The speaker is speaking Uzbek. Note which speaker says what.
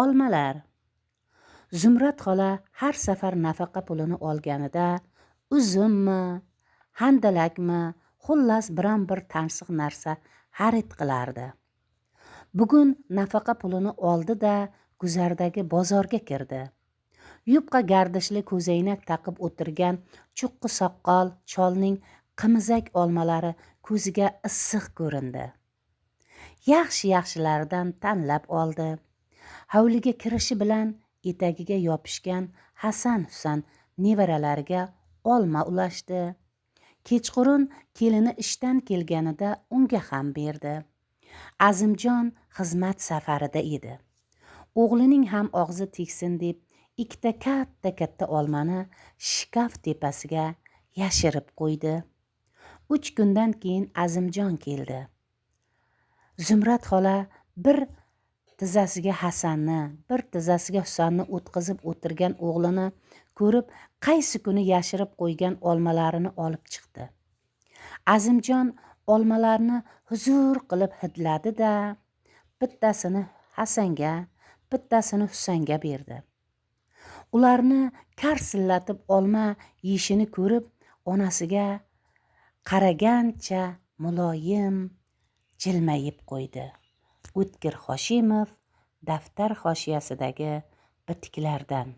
Speaker 1: olmalar. Zumrad xola har safar nafaqa pulini olganida uzummi, handalakmi, xullas biron bir tansiq narsa xarid qilardi. Bugun nafaqa pulini oldi-da, guzardagi bozorga kirdi. Yupqa gardishli ko'zoynak taqib o'tirgan chuqqi soqqol cholning qimizak olmalari ko'ziga issiq ko'rindi. Yaxshi-yaxshilaridan tanlab oldi. Hovliga kirishi bilan etagiga yopishgan Hasan-Husan nevaralariga olma ulashdi. Kechqurun kelini ishdan kelganida unga ham berdi. Azimjon xizmat safarida edi. O'g'lining ham og'zi tegsin deb ikkita katta olmani shkaf tepasiga yashirib qo'ydi. 3 kundan keyin Azimjon keldi. Zumrad xola bir tizzasiga Hasanni, bir tizzasiga Husanni o'tqizib o'tirgan o'g'lini ko'rib, qaysi kuni yashirib qo'ygan olmalarini olib chiqdi. Azimjon olmalarni huzur qilib hidladi-da, bittasini Hasanga, bittasini Husanga berdi. Ularni karsillatib olma yeyishini ko'rib, onasiga qaragancha muloyim jilmayib qo'ydi. O'tkir Hoshimov, Daftar hoshiyasidagi bitiklardan.